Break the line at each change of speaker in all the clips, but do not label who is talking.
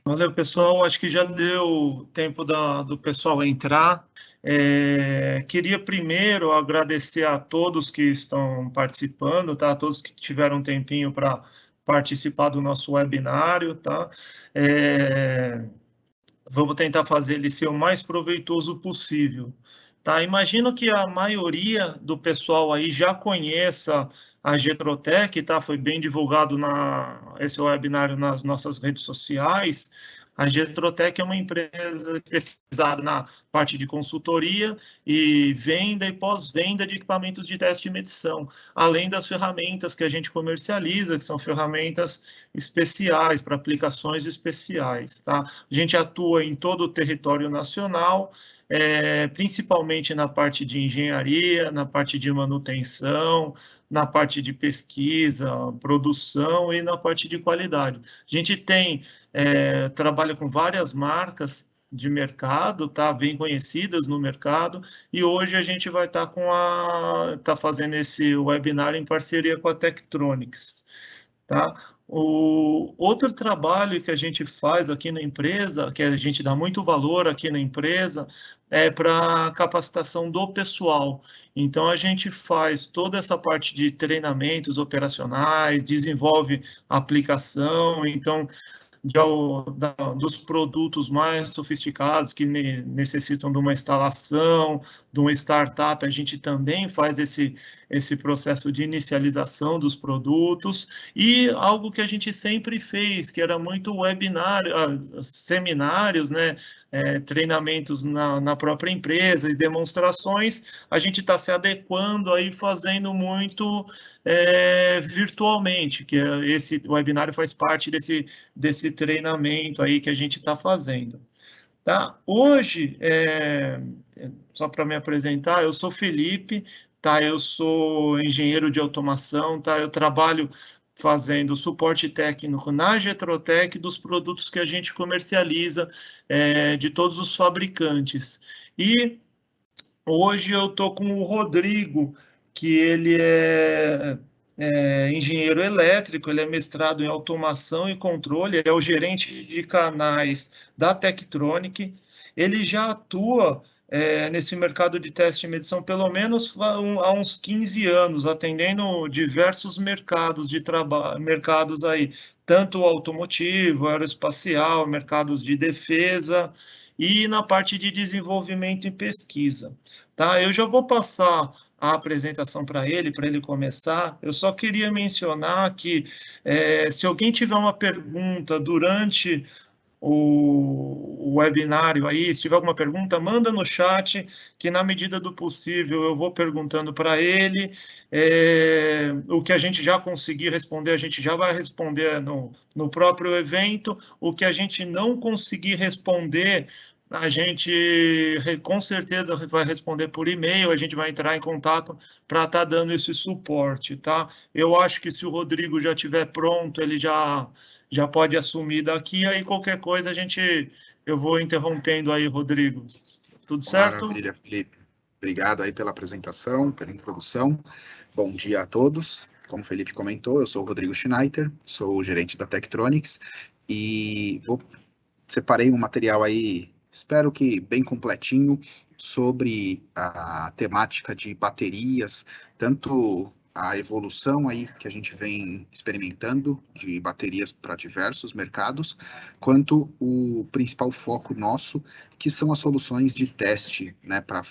Valeu, pessoal. Acho que já deu tempo do pessoal entrar. Queria primeiro agradecer a todos que estão participando, tá? A todos que tiveram um tempinho para participar do nosso webinário, tá? É, Vamos tentar fazer ele ser o mais proveitoso possível, tá? Imagino que a maioria do pessoal aí já conheça a Getrotech, tá? Foi bem divulgado esse webinário nas nossas redes sociais. A Getrotech é uma empresa especializada na parte de consultoria e venda e pós-venda de equipamentos de teste e medição, além das ferramentas que a gente comercializa, que são ferramentas especiais para aplicações especiais, tá? A gente atua em todo o território nacional, principalmente na parte de engenharia, na parte de manutenção, na parte de pesquisa, produção e na parte de qualidade. A gente trabalha com várias marcas de mercado, tá, bem conhecidas no mercado, e hoje a gente vai estar tá fazendo esse webinar em parceria com a Tektronix, tá? O outro trabalho que a gente faz aqui na empresa, que a gente dá muito valor aqui na empresa, é para capacitação do pessoal. Então, a gente faz toda essa parte de treinamentos operacionais, desenvolve aplicação, então dos produtos mais sofisticados que necessitam de uma instalação, de uma startup, a gente também faz esse processo de inicialização dos produtos e algo que a gente sempre fez, que era muito webinário, seminários, né, treinamentos na própria empresa e demonstrações, a gente está se adequando aí, fazendo muito virtualmente, que esse webinário faz parte desse treinamento aí que a gente está fazendo. Tá? Hoje, só para me apresentar, eu sou Felipe, tá? Eu sou engenheiro de automação, tá? Eu trabalho fazendo suporte técnico na Getrotech dos produtos que a gente comercializa, de todos os fabricantes. E hoje eu estou com o Rodrigo, que ele é engenheiro elétrico, ele é mestrado em automação e controle, ele é o gerente de canais da Tektronic. Ele já atua nesse mercado de teste e medição pelo menos há uns 15 anos, atendendo diversos mercados de trabalho, mercados aí, tanto automotivo, aeroespacial, mercados de defesa e na parte de desenvolvimento e pesquisa. Tá? Eu já vou passar a apresentação para ele começar. Eu só queria mencionar que se alguém tiver uma pergunta durante o webinário aí, se tiver alguma pergunta, manda no chat, que na medida do possível eu vou perguntando para ele. O que a gente já conseguir responder, a gente já vai responder no próprio evento. O que a gente não conseguir responder, a gente com certeza vai responder por e-mail, a gente vai entrar em contato para estar dando esse suporte, tá? Eu acho que se o Rodrigo já estiver pronto, ele já pode assumir daqui, aí qualquer coisa eu vou interrompendo aí, Rodrigo. Tudo certo?
Maravilha, Felipe. Obrigado aí pela apresentação, pela introdução. Bom dia a todos. Como o Felipe comentou, eu sou o Rodrigo Schneider, sou o gerente da Tektronix e separei um material aí, espero que bem completinho, sobre a temática de baterias, tanto a evolução aí que a gente vem experimentando de baterias para diversos mercados, quanto o principal foco nosso, que são as soluções de teste, né, para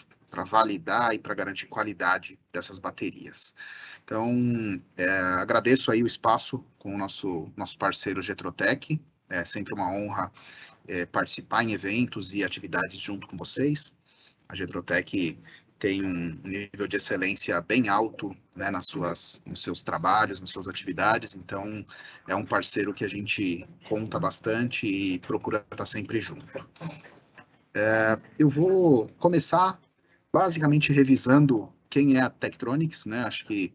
validar e para garantir qualidade dessas baterias. Então, agradeço aí o espaço com o nosso parceiro Getrotech, é sempre uma honra participar em eventos e atividades junto com vocês. A Getrotech tem um nível de excelência bem alto, né, nos seus trabalhos, nas suas atividades, então é um parceiro que a gente conta bastante e procura estar sempre junto. Eu vou começar basicamente revisando quem é a Tektronix, né? Acho que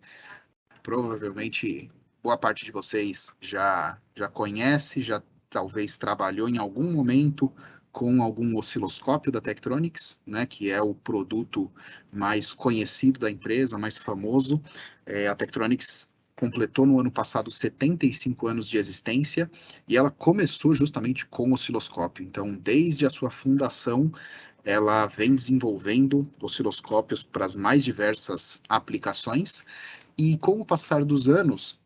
provavelmente boa parte de vocês já conhece, já talvez trabalhou em algum momento com algum osciloscópio da Tektronix, né, que é o produto mais conhecido da empresa, mais famoso. A Tektronix completou no ano passado 75 anos de existência, e ela começou justamente com osciloscópio. Então, desde a sua fundação, ela vem desenvolvendo osciloscópios para as mais diversas aplicações, e com o passar dos anos,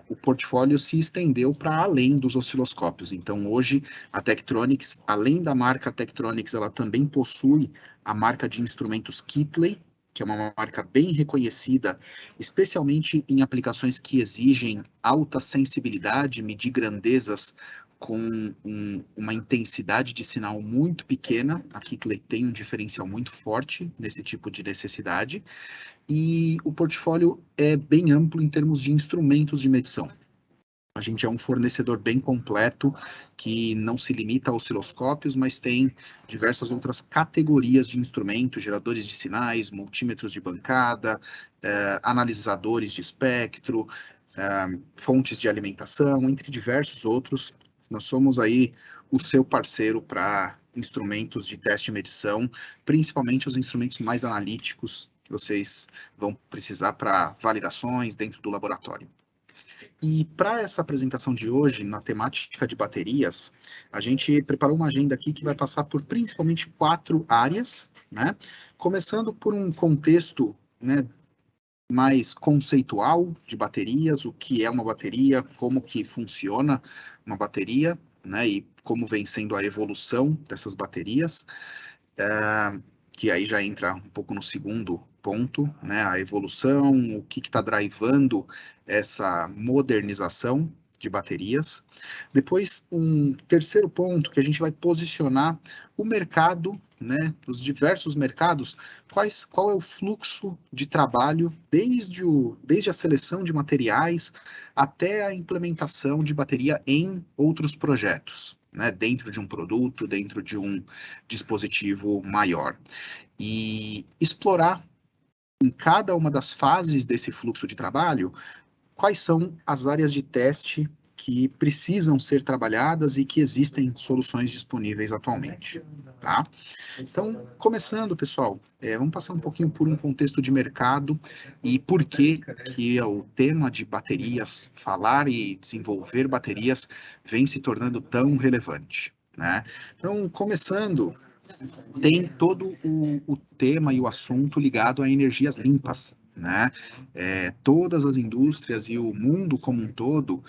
o portfólio se estendeu para além dos osciloscópios. Então, hoje, a Tektronix, além da marca Tektronix, ela também possui a marca de instrumentos Keithley, que é uma marca bem reconhecida, especialmente em aplicações que exigem alta sensibilidade, medir grandezas com uma intensidade de sinal muito pequena. A Keithley tem um diferencial muito forte nesse tipo de necessidade. E o portfólio é bem amplo em termos de instrumentos de medição. A gente é um fornecedor bem completo, que não se limita a osciloscópios, mas tem diversas outras categorias de instrumentos, geradores de sinais, multímetros de bancada, analisadores de espectro, fontes de alimentação, entre diversos outros. Nós somos aí o seu parceiro para instrumentos de teste e medição, principalmente os instrumentos mais analíticos que vocês vão precisar para validações dentro do laboratório. E para essa apresentação de hoje, na temática de baterias, a gente preparou uma agenda aqui que vai passar por principalmente 4 áreas, né? Começando por um contexto, né, mais conceitual de baterias, o que é uma bateria, como que funciona uma bateria, né, e como vem sendo a evolução dessas baterias, que aí já entra um pouco no segundo ponto, né, a evolução, o que está drivando essa modernização de baterias. Depois, um terceiro ponto que a gente vai posicionar o mercado, né, os diversos mercados, qual é o fluxo de trabalho desde a seleção de materiais até a implementação de bateria em outros projetos, né, dentro de um produto, dentro de um dispositivo maior. E explorar em cada uma das fases desse fluxo de trabalho quais são as áreas de teste que precisam ser trabalhadas e que existem soluções disponíveis atualmente, tá? Então, começando, pessoal, vamos passar um pouquinho por um contexto de mercado e por que é o tema de baterias, falar e desenvolver baterias, vem se tornando tão relevante, né? Então, começando, tem todo o tema e o assunto ligado a energias limpas, né? Todas as indústrias e o mundo como um todo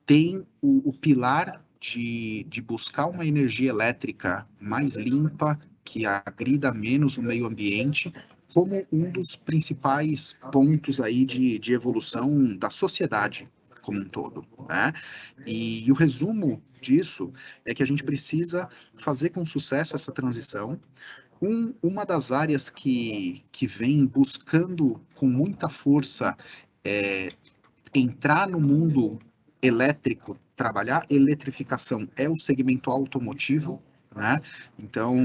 tem o pilar de buscar uma energia elétrica mais limpa, que agrida menos o meio ambiente, como um dos principais pontos aí de evolução da sociedade como um todo, né? E o resumo disso é que a gente precisa fazer com sucesso essa transição. Uma das áreas que vem buscando com muita força entrar no mundo elétrico, trabalhar eletrificação é o segmento automotivo, né? Então,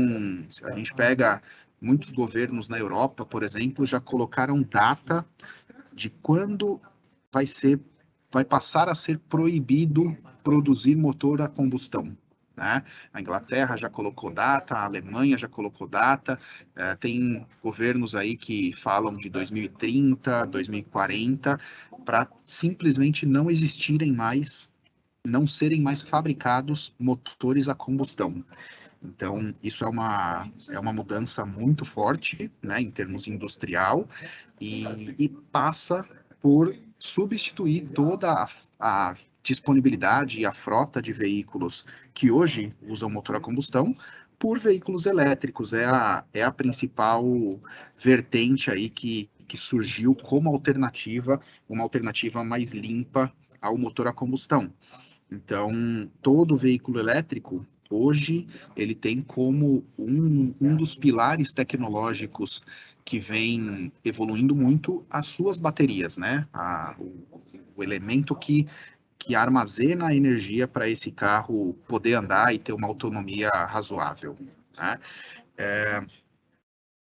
se a gente pega muitos governos na Europa, por exemplo, já colocaram data de quando vai passar a ser proibido produzir motor a combustão, né? A Inglaterra já colocou data, a Alemanha já colocou data, tem governos aí que falam de 2030, 2040, para simplesmente não existirem mais, não serem mais fabricados motores a combustão. Então, isso é uma mudança muito forte, né, em termos industrial, e passa por substituir toda a disponibilidade e a frota de veículos que hoje usam motor a combustão por veículos elétricos. É a principal vertente aí que surgiu como alternativa, uma alternativa mais limpa ao motor a combustão. Então, todo veículo elétrico, hoje, ele tem como um dos pilares tecnológicos que vem evoluindo muito as suas baterias, né? O elemento que armazena a energia para esse carro poder andar e ter uma autonomia razoável, né?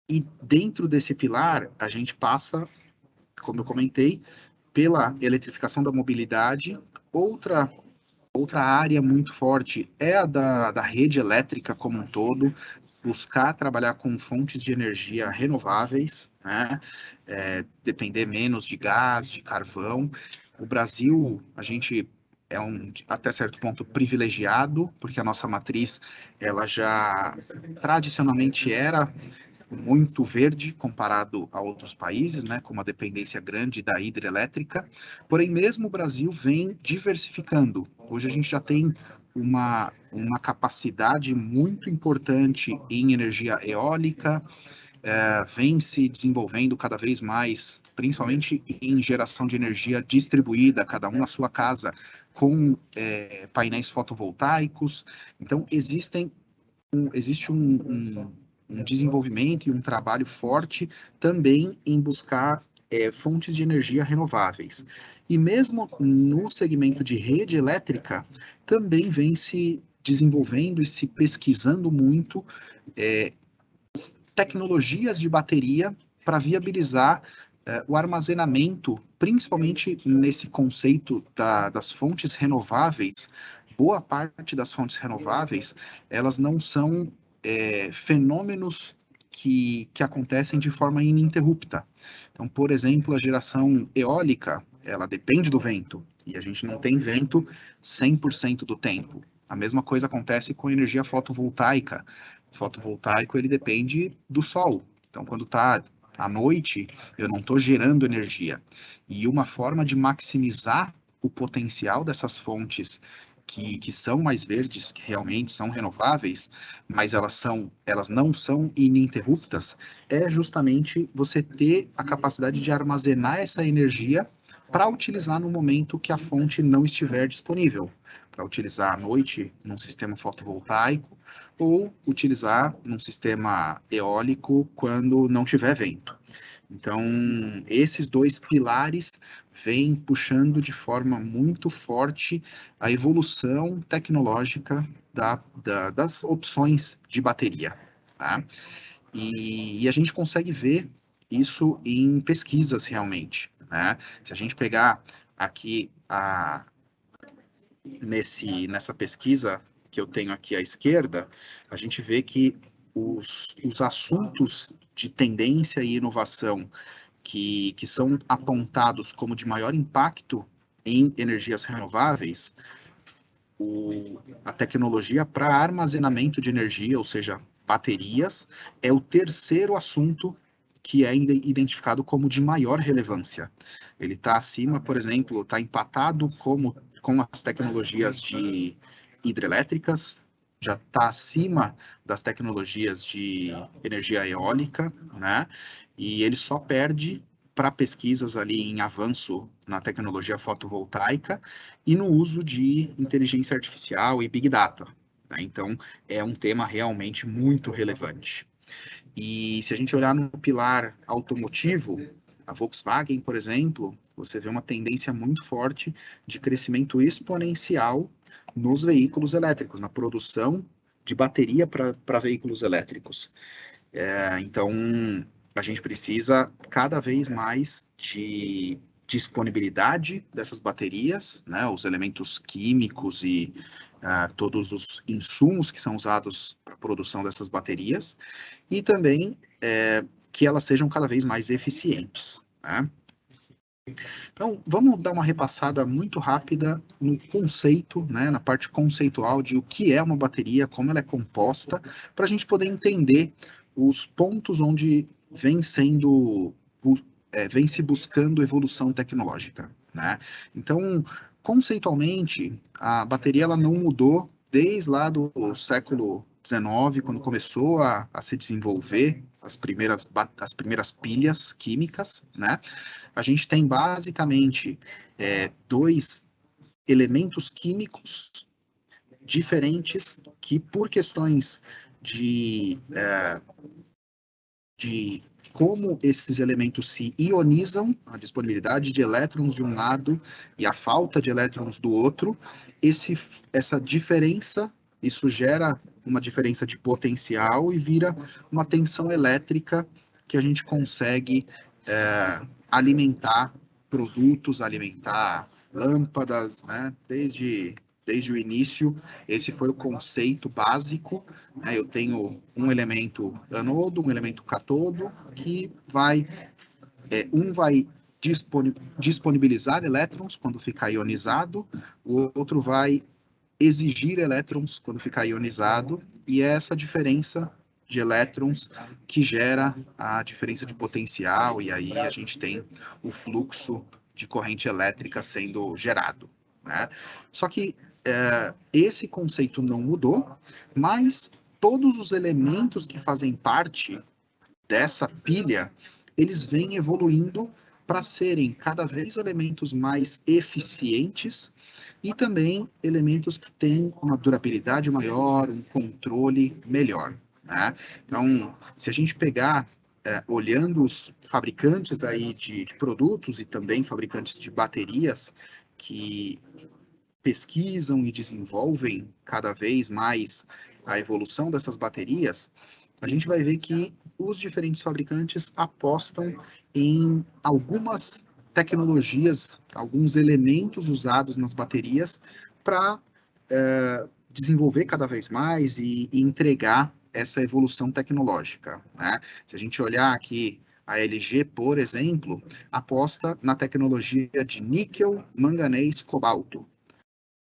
E dentro desse pilar, a gente passa, como eu comentei, pela eletrificação da mobilidade. Outra área muito forte é a da rede elétrica como um todo, buscar trabalhar com fontes de energia renováveis, né? Depender menos de gás, de carvão, O Brasil, a gente é até certo ponto, privilegiado, porque a nossa matriz, ela já tradicionalmente era muito verde comparado a outros países, né, com uma dependência grande da hidrelétrica, porém mesmo o Brasil vem diversificando. Hoje a gente já tem uma capacidade muito importante em energia eólica, vem se desenvolvendo cada vez mais, principalmente em geração de energia distribuída, cada um na sua casa, com painéis fotovoltaicos. Então, existe um desenvolvimento e um trabalho forte também em buscar fontes de energia renováveis. E mesmo no segmento de rede elétrica, também vem se desenvolvendo e se pesquisando muito tecnologias de bateria para viabilizar o armazenamento, principalmente nesse conceito das fontes renováveis. Boa parte das fontes renováveis, elas não são fenômenos que acontecem de forma ininterrupta. Então, por exemplo, a geração eólica, ela depende do vento, e a gente não tem vento 100% do tempo. A mesma coisa acontece com a energia fotovoltaica. O fotovoltaico, ele depende do sol. Então, quando está à noite, eu não estou gerando energia. E uma forma de maximizar o potencial dessas fontes que são mais verdes, que realmente são renováveis, mas elas não são ininterruptas, é justamente você ter a capacidade de armazenar essa energia para utilizar no momento que a fonte não estiver disponível, para utilizar à noite num sistema fotovoltaico ou utilizar num sistema eólico quando não tiver vento. Então, esses dois pilares vêm puxando de forma muito forte a evolução tecnológica das opções de bateria. Tá? E a gente consegue ver isso em pesquisas realmente. Né? Se a gente pegar aqui nessa pesquisa que eu tenho aqui à esquerda, a gente vê que os assuntos de tendência e inovação que são apontados como de maior impacto em energias renováveis, a tecnologia para armazenamento de energia, ou seja, baterias, é o terceiro assunto que é identificado como de maior relevância. Ele está acima, por exemplo, está empatado com as tecnologias de hidrelétricas, já está acima das tecnologias de energia eólica, né? E ele só perde para pesquisas ali em avanço na tecnologia fotovoltaica e no uso de inteligência artificial e Big Data. Né? Então, é um tema realmente muito relevante. E se a gente olhar no pilar automotivo, a Volkswagen, por exemplo, você vê uma tendência muito forte de crescimento exponencial nos veículos elétricos, na produção de bateria para veículos elétricos. Então, a gente precisa cada vez mais de disponibilidade dessas baterias, né, os elementos químicos e todos os insumos que são usados para a produção dessas baterias, e também que elas sejam cada vez mais eficientes. Né? Então, vamos dar uma repassada muito rápida no conceito, né, na parte conceitual de o que é uma bateria, como ela é composta, para a gente poder entender os pontos onde vem se buscando evolução tecnológica. Né? Então, conceitualmente, a bateria ela não mudou desde lá do século XIX, quando começou a se desenvolver as primeiras pilhas químicas, né? A gente tem basicamente dois elementos químicos diferentes que, por questões de como esses elementos se ionizam, a disponibilidade de elétrons de um lado e a falta de elétrons do outro, essa diferença, isso gera uma diferença de potencial e vira uma tensão elétrica que a gente consegue alimentar produtos, alimentar lâmpadas, né? Desde o início, esse foi o conceito básico. Né? Eu tenho um elemento anodo, um elemento catodo, que um vai disponibilizar elétrons quando ficar ionizado, o outro vai exigir elétrons quando ficar ionizado, e é essa diferença de elétrons que gera a diferença de potencial, e aí a gente tem o fluxo de corrente elétrica sendo gerado, né? Só que esse conceito não mudou, mas todos os elementos que fazem parte dessa pilha, eles vêm evoluindo para serem cada vez elementos mais eficientes e também elementos que têm uma durabilidade maior, um controle melhor, né? Então, se a gente pegar, olhando os fabricantes aí de produtos e também fabricantes de baterias que pesquisam e desenvolvem cada vez mais a evolução dessas baterias, a gente vai ver que os diferentes fabricantes apostam em algumas tecnologias, alguns elementos usados nas baterias para desenvolver cada vez mais e entregar essa evolução tecnológica, né? Se a gente olhar aqui, a LG, por exemplo, aposta na tecnologia de níquel, manganês, cobalto,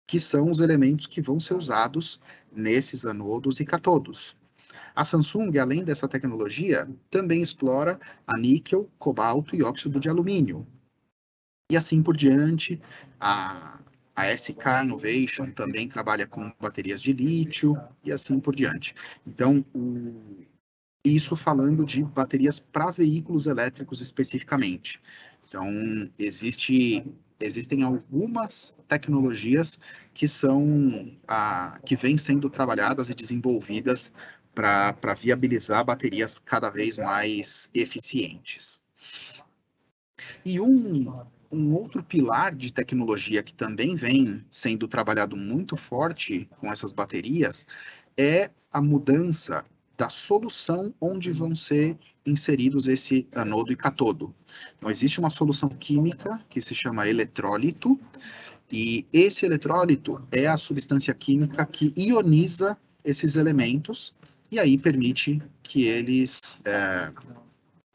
que são os elementos que vão ser usados nesses anodos e catodos. A Samsung, além dessa tecnologia, também explora a níquel, cobalto e óxido de alumínio. E assim por diante, a SK Innovation também trabalha com baterias de lítio e assim por diante. Então, isso falando de baterias para veículos elétricos especificamente. Então, existem algumas tecnologias que que vêm sendo trabalhadas e desenvolvidas para viabilizar baterias cada vez mais eficientes. E um outro pilar de tecnologia que também vem sendo trabalhado muito forte com essas baterias é a mudança da solução onde vão ser inseridos esse anodo e catodo. Então, existe uma solução química que se chama eletrólito, e esse eletrólito é a substância química que ioniza esses elementos, e aí permite que eles,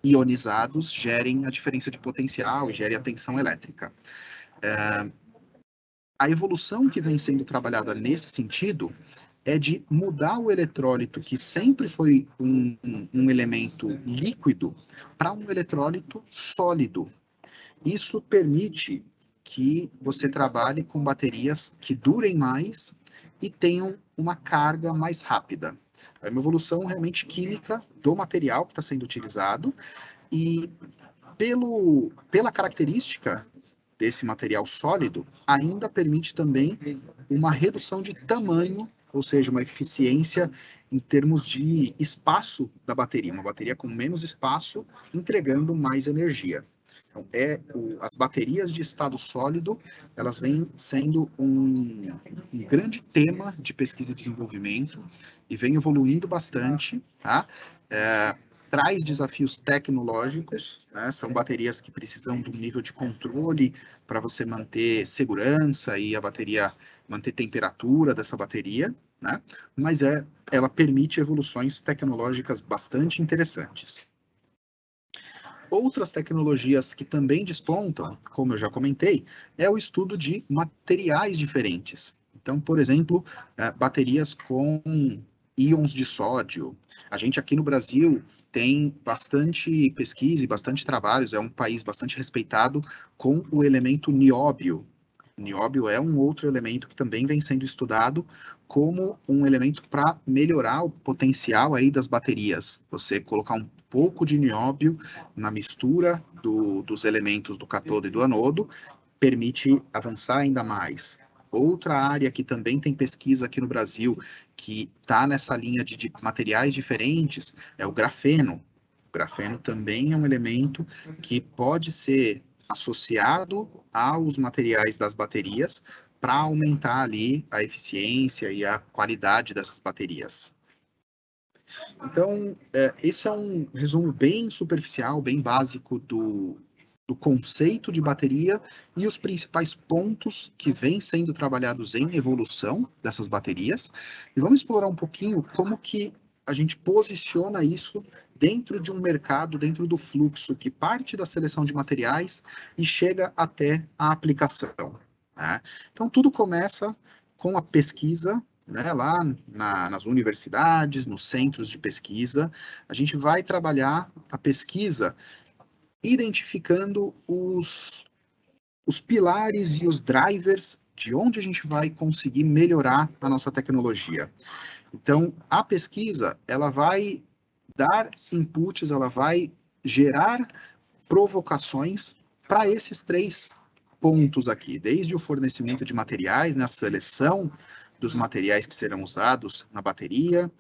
ionizados, gerem a diferença de potencial e gerem a tensão elétrica. A evolução que vem sendo trabalhada nesse sentido é de mudar o eletrólito, que sempre foi um elemento líquido, para um eletrólito sólido. Isso permite que você trabalhe com baterias que durem mais e tenham uma carga mais rápida. É uma evolução realmente química do material que está sendo utilizado, e pela característica desse material sólido, ainda permite também uma redução de tamanho, ou seja, uma eficiência em termos de espaço da bateria, uma bateria com menos espaço, entregando mais energia. Então, as baterias de estado sólido, elas vêm sendo um grande tema de pesquisa e desenvolvimento, e vem evoluindo bastante, tá? Traz desafios tecnológicos, né? São baterias que precisam de um nível de controle para você manter segurança e a bateria manter temperatura dessa bateria, né? Mas ela permite evoluções tecnológicas bastante interessantes. Outras tecnologias que também despontam, como eu já comentei, é o estudo de materiais diferentes. Então, por exemplo, baterias com íons de sódio. A gente aqui no Brasil tem bastante pesquisa e bastante trabalhos, é um país bastante respeitado com o elemento nióbio. O nióbio é um outro elemento que também vem sendo estudado como um elemento para melhorar o potencial aí das baterias. Você colocar um pouco de nióbio na mistura dos elementos do cátodo e do anodo permite avançar ainda mais. Outra área que também tem pesquisa aqui no Brasil, que está nessa linha de materiais diferentes, é o grafeno. O grafeno também é um elemento que pode ser associado aos materiais das baterias para aumentar ali a eficiência e a qualidade dessas baterias. Então, esse é um resumo bem superficial, bem básico do conceito de bateria e os principais pontos que vêm sendo trabalhados em evolução dessas baterias. E vamos explorar um pouquinho como que a gente posiciona isso dentro de um mercado, dentro do fluxo que parte da seleção de materiais e chega até a aplicação, né? Então, tudo começa com a pesquisa, né, lá nas universidades, nos centros de pesquisa. A gente vai trabalhar a pesquisa identificando os pilares e os drivers de onde a gente vai conseguir melhorar a nossa tecnologia. Então, a pesquisa, ela vai dar inputs, ela vai gerar provocações para esses 3 pontos aqui, desde o fornecimento de materiais, né, a seleção dos materiais que serão usados na bateria,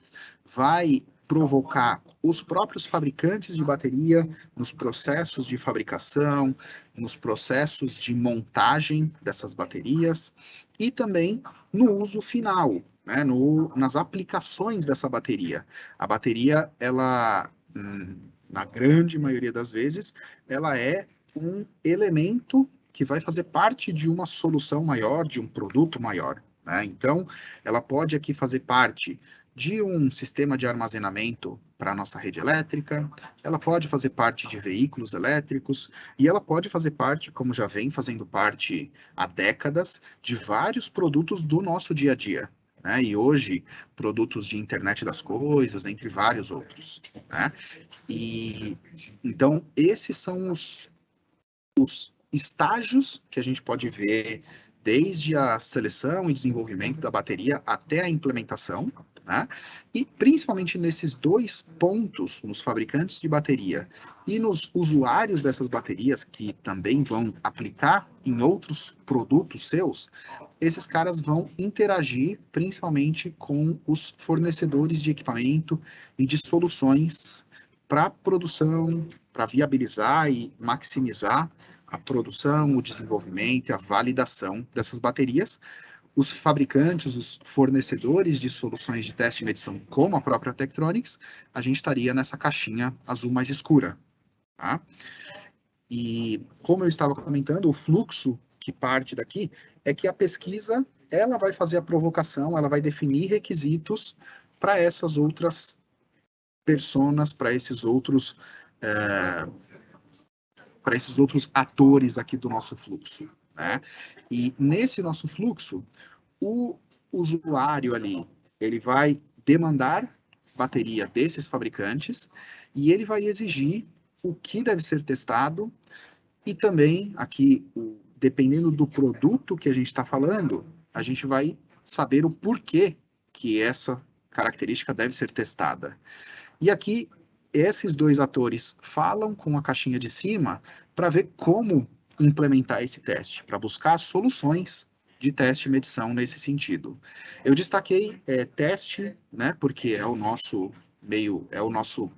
vai provocar os próprios fabricantes de bateria nos processos de fabricação, nos processos de montagem dessas baterias e também no uso final, né, nas aplicações dessa bateria. A bateria, ela, na grande maioria das vezes, ela é um elemento que vai fazer parte de uma solução maior, de um produto maior, né? Então, ela pode aqui fazer parte de um sistema de armazenamento para a nossa rede elétrica, ela pode fazer parte de veículos elétricos, e ela pode fazer parte, como já vem fazendo parte há décadas, de vários produtos do nosso dia a dia, né? E hoje, produtos de internet das coisas, entre vários outros, né? E então, esses são os estágios que a gente pode ver desde a seleção e desenvolvimento da bateria até a implementação, né? E principalmente nesses 2 pontos, nos fabricantes de bateria e nos usuários dessas baterias, que também vão aplicar em outros produtos seus, esses caras vão interagir principalmente com os fornecedores de equipamento e de soluções para produção, para viabilizar e maximizar a produção, o desenvolvimento e a validação dessas baterias. Os fabricantes, os fornecedores de soluções de teste e medição, como a própria Tektronix, a gente estaria nessa caixinha azul mais escura, tá? E como eu estava comentando, o fluxo que parte daqui é que a pesquisa, ela vai fazer a provocação, ela vai definir requisitos para essas outras personas, para esses outros atores aqui do nosso fluxo, né? E nesse nosso fluxo, o usuário ali, ele vai demandar bateria desses fabricantes e ele vai exigir o que deve ser testado e também aqui, dependendo do produto que a gente está falando, a gente vai saber o porquê que essa característica deve ser testada. E aqui, esses 2 atores falam com a caixinha de cima para ver como implementar esse teste, para buscar soluções de teste e medição nesse sentido. Eu destaquei teste, né, porque é o nosso meio, é o nosso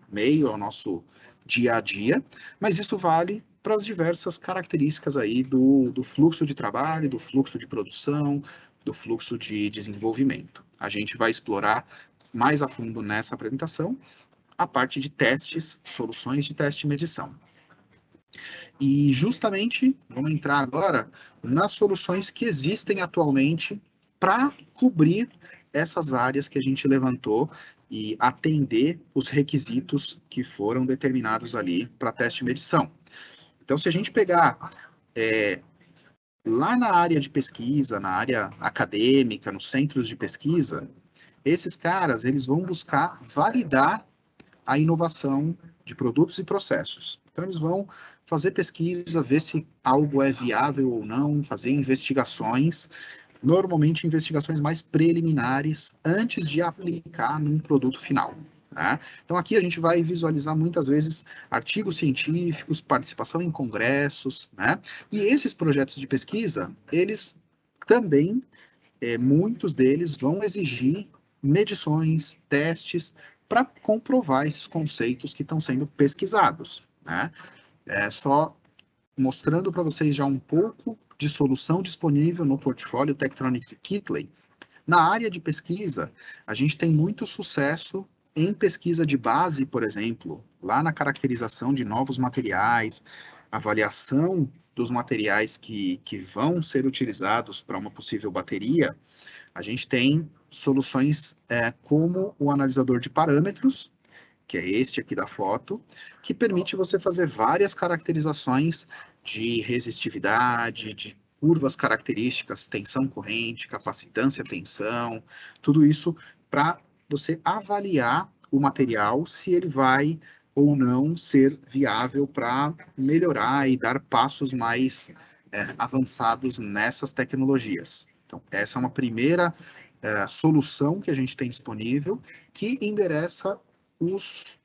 dia a dia, mas isso vale para as diversas características aí do fluxo de trabalho, do fluxo de produção, do fluxo de desenvolvimento. A gente vai explorar mais a fundo nessa apresentação a parte de testes, soluções de teste e medição. E justamente, vamos entrar agora nas soluções que existem atualmente para cobrir essas áreas que a gente levantou e atender os requisitos que foram determinados ali para teste e medição. Então, se a gente pegar lá na área de pesquisa, na área acadêmica, nos centros de pesquisa, esses caras, eles vão buscar validar a inovação de produtos e processos. Então, eles vão fazer pesquisa, ver se algo é viável ou não, fazer investigações, normalmente investigações mais preliminares, antes de aplicar num produto final, né? Então, aqui a gente vai visualizar muitas vezes artigos científicos, participação em congressos, né? E esses projetos de pesquisa, eles também, muitos deles vão exigir medições, testes, para comprovar esses conceitos que estão sendo pesquisados, né? Só mostrando para vocês já um pouco de solução disponível no portfólio Tektronix e Kitley. Na área de pesquisa, a gente tem muito sucesso em pesquisa de base, por exemplo, lá na caracterização de novos materiais, avaliação dos materiais que vão ser utilizados para uma possível bateria. A gente tem soluções como o analisador de parâmetros que é este aqui da foto, que permite você fazer várias caracterizações de resistividade, de curvas características, tensão corrente, capacitância tensão, tudo isso para você avaliar o material, se ele vai ou não ser viável para melhorar e dar passos mais avançados nessas tecnologias. Então, essa é uma primeira solução que a gente tem disponível, que endereça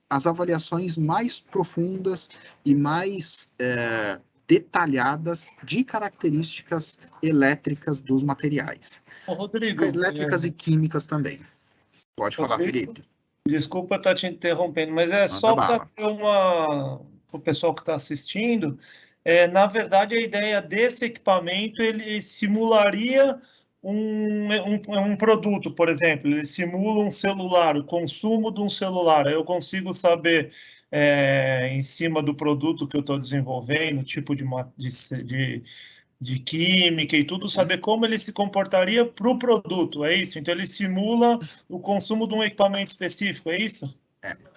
as avaliações mais profundas e mais detalhadas de características elétricas dos materiais.
Ô, Rodrigo,
Elétricas e químicas também. Pode falar, Felipe.
Desculpa estar te interrompendo, mas é
Manda
só para
bala.
ter o pessoal que está assistindo. Na verdade, a ideia desse equipamento, ele simularia um produto, por exemplo, ele simula um celular, o consumo de um celular. Aí eu consigo saber, em cima do produto que eu estou desenvolvendo, tipo de química e tudo, saber como ele se comportaria para o produto, é isso? Então ele simula o consumo de um equipamento específico, é isso?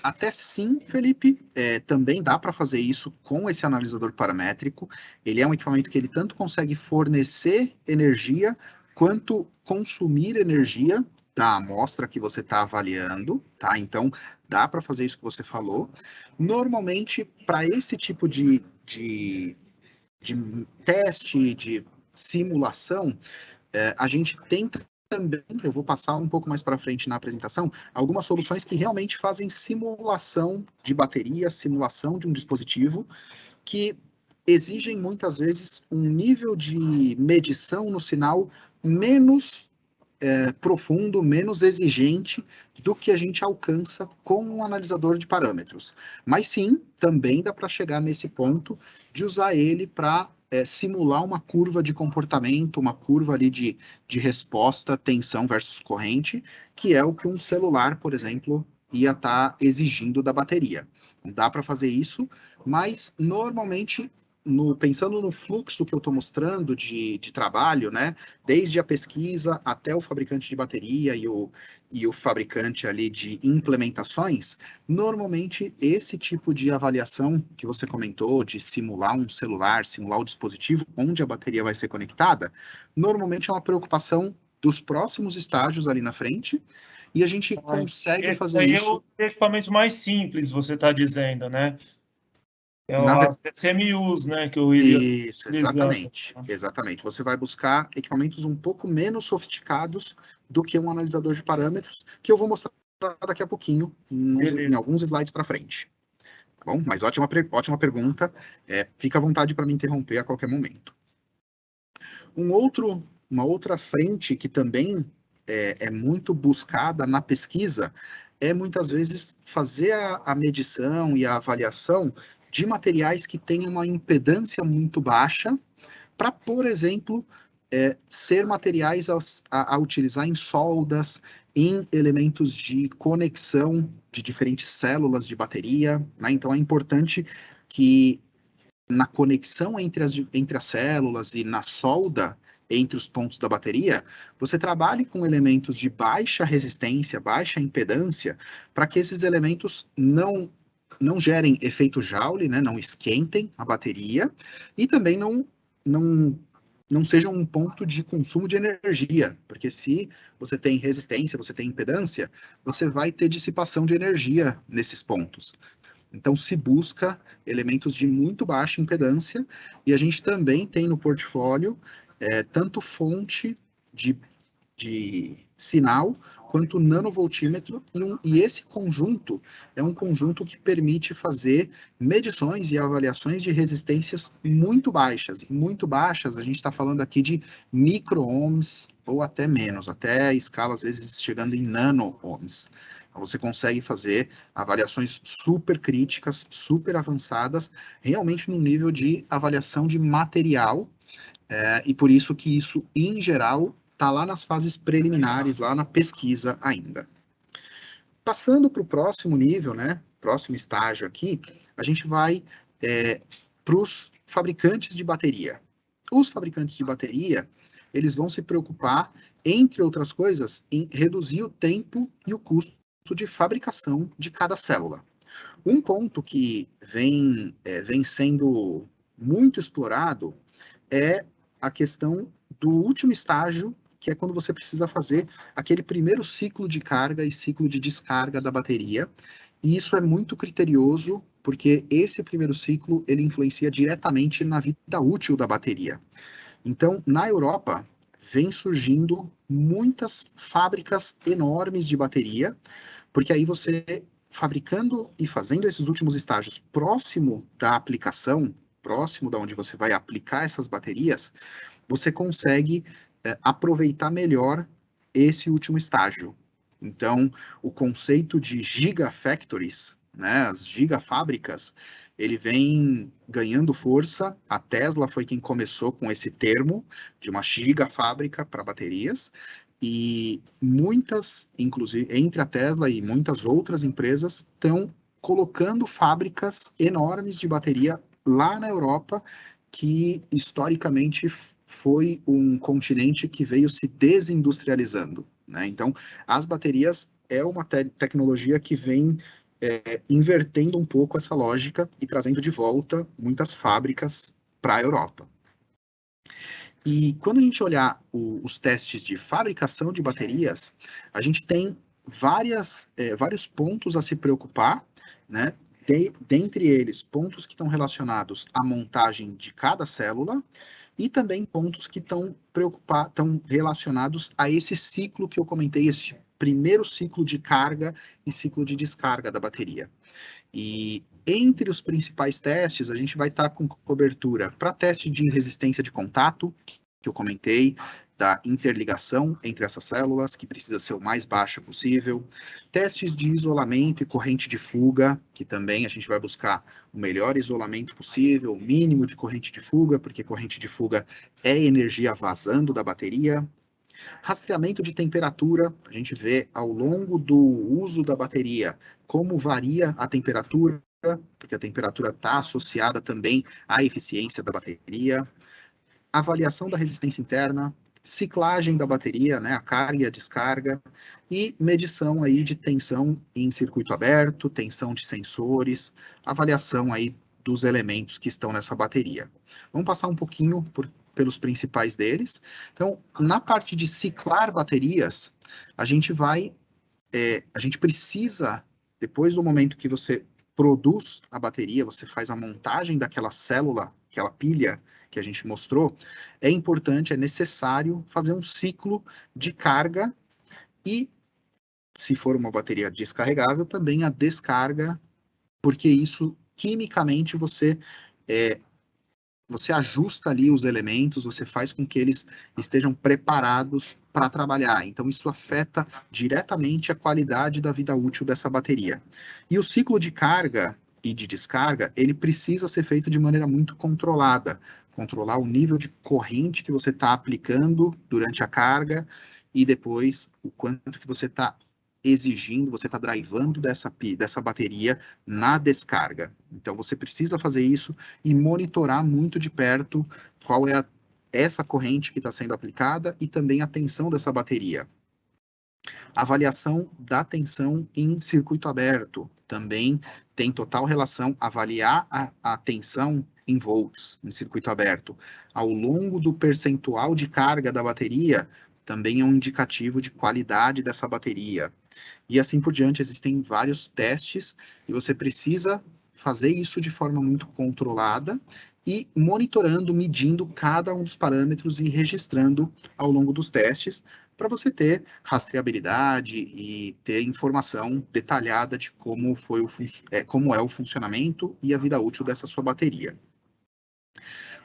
Até sim, Felipe, também dá para fazer isso com esse analisador paramétrico. Ele é um equipamento que ele tanto consegue fornecer energia quanto consumir energia da amostra que você está avaliando, tá? Então, dá para fazer isso que você falou. Normalmente, para esse tipo de teste, de simulação, a gente tenta também, eu vou passar um pouco mais para frente na apresentação, algumas soluções que realmente fazem simulação de bateria, simulação de um dispositivo, que exigem muitas vezes um nível de medição no sinal menos profundo, menos exigente do que a gente alcança com um analisador de parâmetros. Mas sim, também dá para chegar nesse ponto de usar ele para simular uma curva de comportamento, uma curva ali de resposta, tensão versus corrente, que é o que um celular, por exemplo, ia estar exigindo da bateria. Dá para fazer isso, mas normalmente pensando no fluxo que eu estou mostrando de trabalho, né, desde a pesquisa até o fabricante de bateria e o fabricante ali de implementações, normalmente esse tipo de avaliação que você comentou, de simular um celular, simular o dispositivo onde a bateria vai ser conectada, normalmente é uma preocupação dos próximos estágios ali na frente, e a gente consegue fazer
aí
isso.
é os equipamentos mais simples, você está dizendo, né? É
Na
as CMUs, né, que eu iria
Isso,
utilizar.
exatamente. Você vai buscar equipamentos um pouco menos sofisticados do que um analisador de parâmetros, que eu vou mostrar daqui a pouquinho, em alguns slides para frente. Tá bom? Mas ótima pergunta. Fica à vontade para me interromper a qualquer momento. Uma outra frente que também é muito buscada na pesquisa é muitas vezes fazer a medição e a avaliação de materiais que têm uma impedância muito baixa, para, por exemplo, ser materiais a utilizar em soldas, em elementos de conexão de diferentes células de bateria, né? Então é importante que na conexão entre as células e na solda entre os pontos da bateria, você trabalhe com elementos de baixa resistência, baixa impedância, para que esses elementos não gerem efeito Joule, né, não esquentem a bateria, e também não sejam um ponto de consumo de energia, porque se você tem resistência, você tem impedância, você vai ter dissipação de energia nesses pontos. Então, se busca elementos de muito baixa impedância, e a gente também tem no portfólio tanto fonte de sinal, quanto nanovoltímetro, e esse conjunto é um conjunto que permite fazer medições e avaliações de resistências muito baixas. E muito baixas, a gente está falando aqui de micro-ohms ou até menos, até escala, às vezes, chegando em nano-ohms. Você consegue fazer avaliações super críticas, super avançadas, realmente no nível de avaliação de material, e por isso que isso, em geral, está lá nas fases preliminares, lá na pesquisa ainda. Passando para o próximo nível, né, próximo estágio aqui, a gente vai para os fabricantes de bateria. Os fabricantes de bateria, eles vão se preocupar, entre outras coisas, em reduzir o tempo e o custo de fabricação de cada célula. Um ponto que vem sendo muito explorado é a questão do último estágio, que é quando você precisa fazer aquele primeiro ciclo de carga e ciclo de descarga da bateria. E isso é muito criterioso, porque esse primeiro ciclo ele influencia diretamente na vida útil da bateria. Então, na Europa, vem surgindo muitas fábricas enormes de bateria, porque aí você, fabricando e fazendo esses últimos estágios próximo da aplicação, próximo da onde você vai aplicar essas baterias, você consegue aproveitar melhor esse último estágio. Então, o conceito de gigafactories, né, as gigafábricas, ele vem ganhando força. A Tesla foi quem começou com esse termo de uma gigafábrica para baterias, e muitas, inclusive entre a Tesla e muitas outras empresas, estão colocando fábricas enormes de bateria lá na Europa, que historicamente foi um continente que veio se desindustrializando, né? Então, as baterias é uma tecnologia que vem invertendo um pouco essa lógica e trazendo de volta muitas fábricas para a Europa. E quando a gente olhar os testes de fabricação de baterias, a gente tem vários pontos a se preocupar, né? Dentre eles, pontos que estão relacionados à montagem de cada célula e também pontos que estão relacionados a esse ciclo que eu comentei, esse primeiro ciclo de carga e ciclo de descarga da bateria. E entre os principais testes, a gente vai estar com cobertura para teste de resistência de contato, que eu comentei, da interligação entre essas células, que precisa ser o mais baixa possível, testes de isolamento e corrente de fuga, que também a gente vai buscar o melhor isolamento possível, o mínimo de corrente de fuga, porque corrente de fuga é energia vazando da bateria. Rastreamento de temperatura, a gente vê ao longo do uso da bateria como varia a temperatura, porque a temperatura está associada também à eficiência da bateria. Avaliação da resistência interna, ciclagem da bateria, né, a carga e a descarga, e medição aí de tensão em circuito aberto, tensão de sensores, avaliação aí dos elementos que estão nessa bateria. Vamos passar um pouquinho pelos principais deles. Então, na parte de ciclar baterias, a gente precisa, depois do momento que você produz a bateria, você faz a montagem daquela célula, aquela pilha que a gente mostrou, é importante, é necessário fazer um ciclo de carga e, se for uma bateria descarregável, também a descarga, porque isso, quimicamente, você ajusta ali os elementos, você faz com que eles estejam preparados para trabalhar. Então, isso afeta diretamente a qualidade da vida útil dessa bateria. E o ciclo de carga e de descarga, ele precisa ser feito de maneira muito controlada. Controlar o nível de corrente que você está aplicando durante a carga e depois o quanto que você está exigindo, você está drivando dessa bateria na descarga. Então, você precisa fazer isso e monitorar muito de perto qual é essa corrente que está sendo aplicada e também a tensão dessa bateria. Avaliação da tensão em circuito aberto. Também tem total relação avaliar a tensão em volts, em circuito aberto. Ao longo do percentual de carga da bateria, também é um indicativo de qualidade dessa bateria. E assim por diante, existem vários testes e você precisa fazer isso de forma muito controlada e monitorando, medindo cada um dos parâmetros e registrando ao longo dos testes para você ter rastreabilidade e ter informação detalhada de como é o funcionamento e a vida útil dessa sua bateria.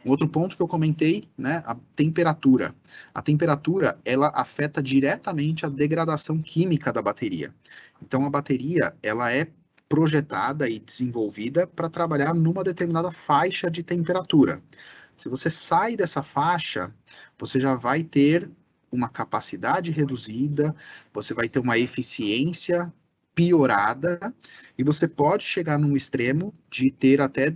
Um outro ponto que eu comentei, né, a temperatura. A temperatura, ela afeta diretamente a degradação química da bateria. Então, a bateria, ela é projetada e desenvolvida para trabalhar numa determinada faixa de temperatura. Se você sai dessa faixa, você já vai ter uma capacidade reduzida, você vai ter uma eficiência piorada, e você pode chegar num extremo de ter até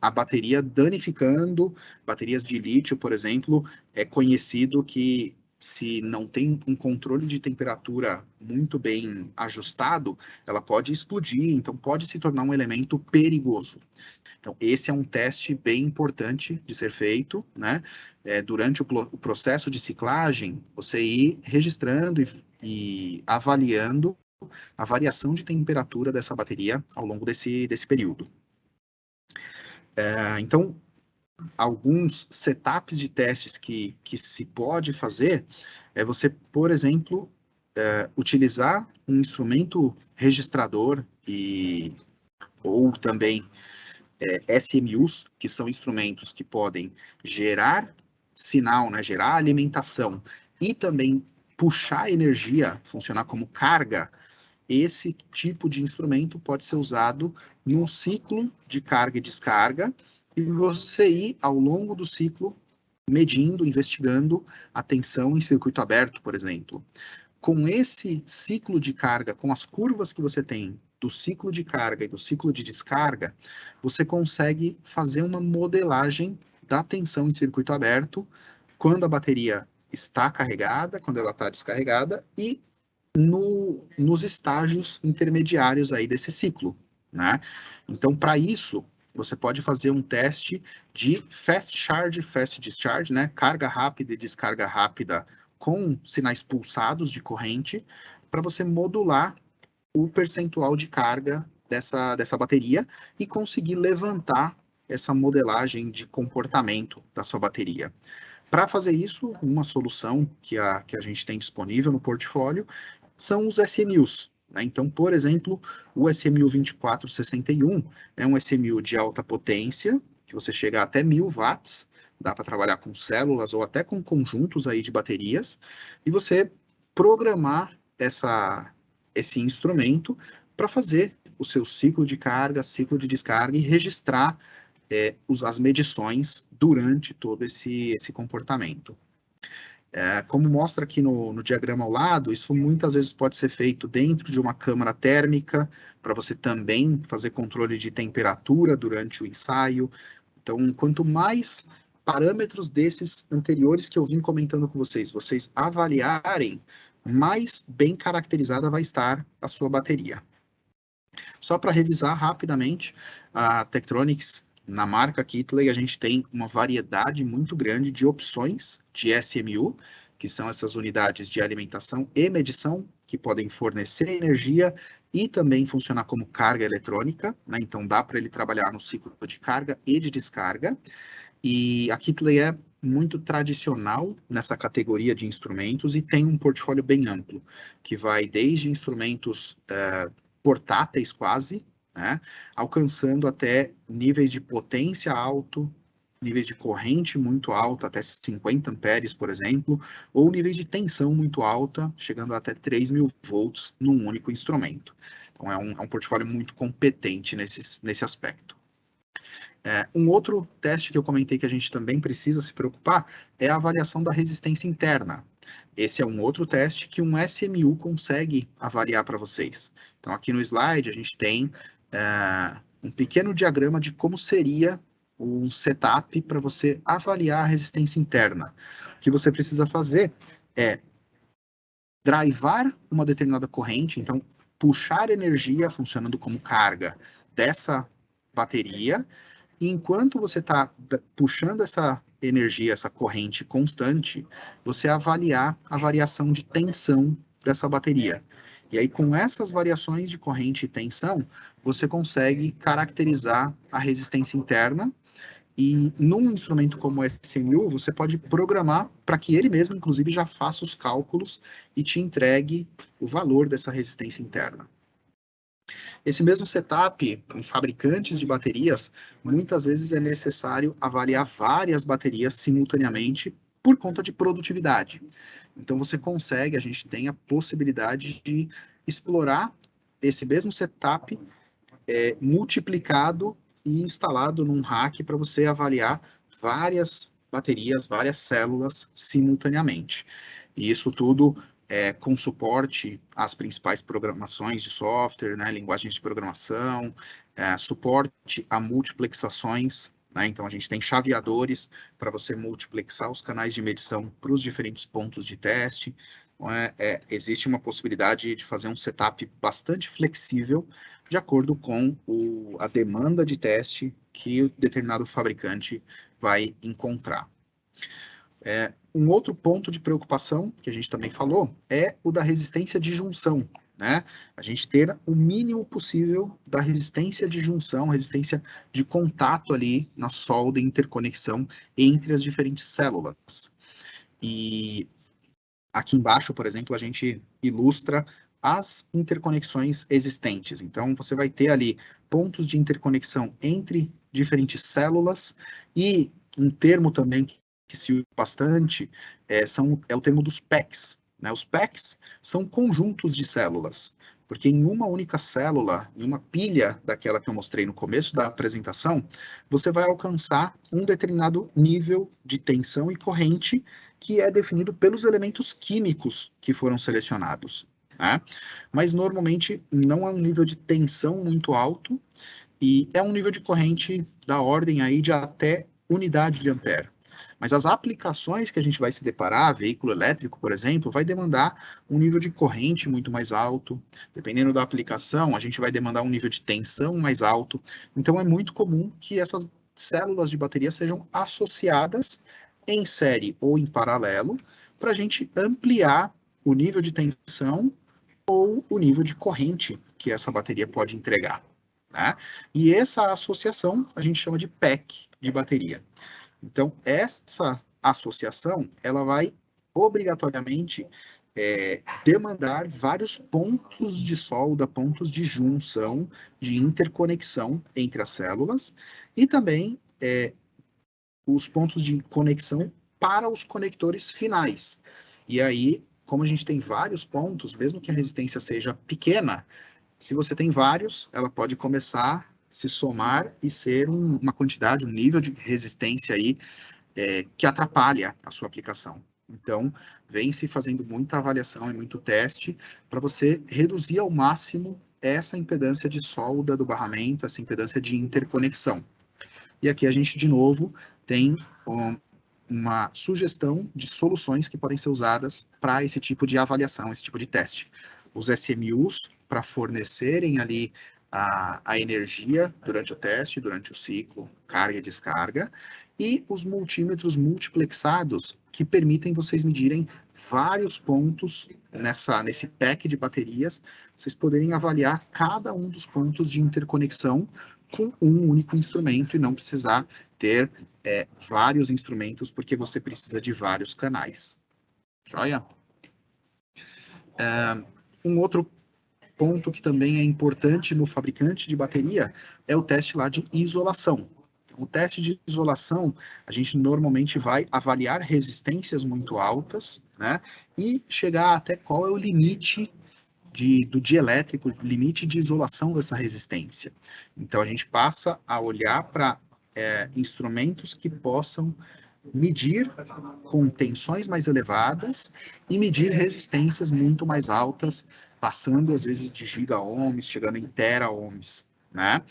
a bateria danificando. Baterias de lítio, por exemplo, é conhecido que se não tem um controle de temperatura muito bem ajustado, ela pode explodir, então pode se tornar um elemento perigoso. Então, esse é um teste bem importante de ser feito, né? Durante o processo de ciclagem, você ir registrando e avaliando a variação de temperatura dessa bateria ao longo desse período. Então, alguns setups de testes que se pode fazer é você, por exemplo, utilizar um instrumento registrador ou também SMUs, que são instrumentos que podem gerar sinal, né, gerar alimentação e também puxar energia, funcionar como carga. Esse tipo de instrumento pode ser usado num ciclo de carga e descarga, e você ir ao longo do ciclo medindo, investigando a tensão em circuito aberto, por exemplo. Com esse ciclo de carga, com as curvas que você tem do ciclo de carga e do ciclo de descarga, você consegue fazer uma modelagem da tensão em circuito aberto quando a bateria está carregada, quando ela está descarregada e nos estágios intermediários aí desse ciclo, né? Então, para isso, você pode fazer um teste de fast charge, fast discharge, né? Carga rápida e descarga rápida com sinais pulsados de corrente, para você modular o percentual de carga dessa bateria e conseguir levantar essa modelagem de comportamento da sua bateria. Para fazer isso, uma solução que a gente tem disponível no portfólio são os SMUs. Né? Então, por exemplo, o SMU 2461 é um SMU de alta potência, que você chega até 1000 watts, dá para trabalhar com células ou até com conjuntos aí de baterias, e você programar esse instrumento para fazer o seu ciclo de carga, ciclo de descarga e registrar as medições durante todo esse comportamento. Como mostra aqui no diagrama ao lado, isso muitas vezes pode ser feito dentro de uma câmara térmica, para você também fazer controle de temperatura durante o ensaio. Então, quanto mais parâmetros desses anteriores que eu vim comentando com vocês avaliarem, mais bem caracterizada vai estar a sua bateria. Só para revisar rapidamente, a Tektronix, na marca Kitley, a gente tem uma variedade muito grande de opções de SMU, que são essas unidades de alimentação e medição, que podem fornecer energia e também funcionar como carga eletrônica, né? Então dá para ele trabalhar no ciclo de carga e de descarga. E a Kitley é muito tradicional nessa categoria de instrumentos e tem um portfólio bem amplo, que vai desde instrumentos portáteis quase, né, alcançando até níveis de potência alto, níveis de corrente muito alta, até 50 amperes, por exemplo, ou níveis de tensão muito alta, chegando até 3.000 volts num único instrumento. Então é um portfólio muito competente nesse aspecto. Um outro teste que eu comentei que a gente também precisa se preocupar é a avaliação da resistência interna. Esse é um outro teste que um SMU consegue avaliar para vocês. Então, aqui no slide, a gente tem um pequeno diagrama de como seria um setup para você avaliar a resistência interna. O que você precisa fazer é drivar uma determinada corrente, então, puxar energia funcionando como carga dessa bateria. E enquanto você está puxando essa energia, essa corrente constante, você avaliar a variação de tensão dessa bateria. E aí, com essas variações de corrente e tensão, você consegue caracterizar a resistência interna. E num instrumento como o SMU, você pode programar para que ele mesmo, inclusive, já faça os cálculos e te entregue o valor dessa resistência interna. Esse mesmo setup, em fabricantes de baterias, muitas vezes é necessário avaliar várias baterias simultaneamente por conta de produtividade. Então você consegue, a gente tem a possibilidade de explorar esse mesmo setup multiplicado e instalado num rack para você avaliar várias baterias, várias células simultaneamente. E isso tudo com suporte às principais programações de software, né, linguagens de programação, suporte a multiplexações né? Então, a gente tem chaveadores para você multiplexar os canais de medição para os diferentes pontos de teste. Então, existe uma possibilidade de fazer um setup bastante flexível, de acordo com a demanda de teste que o determinado fabricante vai encontrar. Um outro ponto de preocupação, que a gente também falou, é o da resistência de junção, né? A gente ter o mínimo possível da resistência de junção, resistência de contato ali na solda e interconexão entre as diferentes células. E aqui embaixo, por exemplo, a gente ilustra as interconexões existentes. Então, você vai ter ali pontos de interconexão entre diferentes células e um termo também que se usa bastante é o termo dos packs, né? Os packs são conjuntos de células, porque em uma única célula, em uma pilha daquela que eu mostrei no começo da apresentação, você vai alcançar um determinado nível de tensão e corrente que é definido pelos elementos químicos que foram selecionados, né? Mas normalmente não é um nível de tensão muito alto e é um nível de corrente da ordem aí de até unidade de ampere. Mas as aplicações que a gente vai se deparar, veículo elétrico, por exemplo, vai demandar um nível de corrente muito mais alto. Dependendo da aplicação, a gente vai demandar um nível de tensão mais alto. Então, é muito comum que essas células de bateria sejam associadas em série ou em paralelo, para a gente ampliar o nível de tensão ou o nível de corrente que essa bateria pode entregar, né? E essa associação a gente chama de pack de bateria. Então, essa associação, ela vai obrigatoriamente demandar vários pontos de solda, pontos de junção, de interconexão entre as células, e também os pontos de conexão para os conectores finais. E aí, como a gente tem vários pontos, mesmo que a resistência seja pequena, se você tem vários, ela pode começar a se somar e ser uma quantidade, um nível de resistência aí que atrapalha a sua aplicação. Então, vem se fazendo muita avaliação e muito teste para você reduzir ao máximo essa impedância de solda do barramento, essa impedância de interconexão. E aqui a gente, de novo, tem uma sugestão de soluções que podem ser usadas para esse tipo de avaliação, esse tipo de teste. Os SMUs, para fornecerem ali a energia durante o teste, durante o ciclo, carga e descarga, e os multímetros multiplexados, que permitem vocês medirem vários pontos nesse pack de baterias, vocês poderem avaliar cada um dos pontos de interconexão com um único instrumento e não precisar ter vários instrumentos, porque você precisa de vários canais. Joia? Um outro ponto que também é importante no fabricante de bateria é o teste lá de isolação. O teste de isolação, a gente normalmente vai avaliar resistências muito altas, né? E chegar até qual é o limite do dielétrico, limite de isolação dessa resistência. Então, a gente passa a olhar para instrumentos que possam medir com tensões mais elevadas e medir resistências muito mais altas, passando às vezes de giga-ohms, chegando em tera-ohms, né?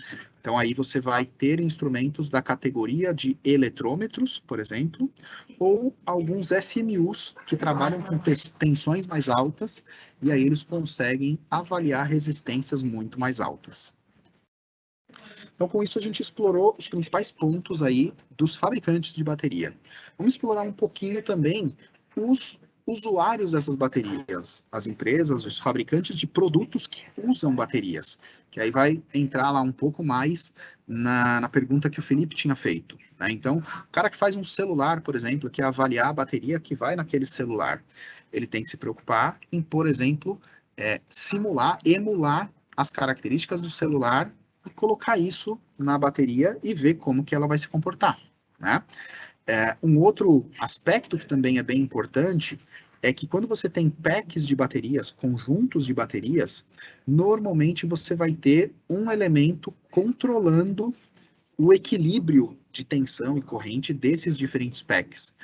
Então aí você vai ter instrumentos da categoria de eletrômetros, por exemplo, ou alguns SMUs que trabalham com tensões mais altas e aí eles conseguem avaliar resistências muito mais altas. Então, com isso, a gente explorou os principais pontos aí dos fabricantes de bateria. Vamos explorar um pouquinho também os usuários dessas baterias, as empresas, os fabricantes de produtos que usam baterias, que aí vai entrar lá um pouco mais na pergunta que o Felipe tinha feito, né? Então, o cara que faz um celular, por exemplo, que é avaliar a bateria que vai naquele celular, ele tem que se preocupar em, por exemplo, simular, emular as características do celular e colocar isso na bateria e ver como que ela vai se comportar, né? Um outro aspecto que também é bem importante é que quando você tem packs de baterias, conjuntos de baterias, normalmente você vai ter um elemento controlando o equilíbrio de tensão e corrente desses diferentes packs.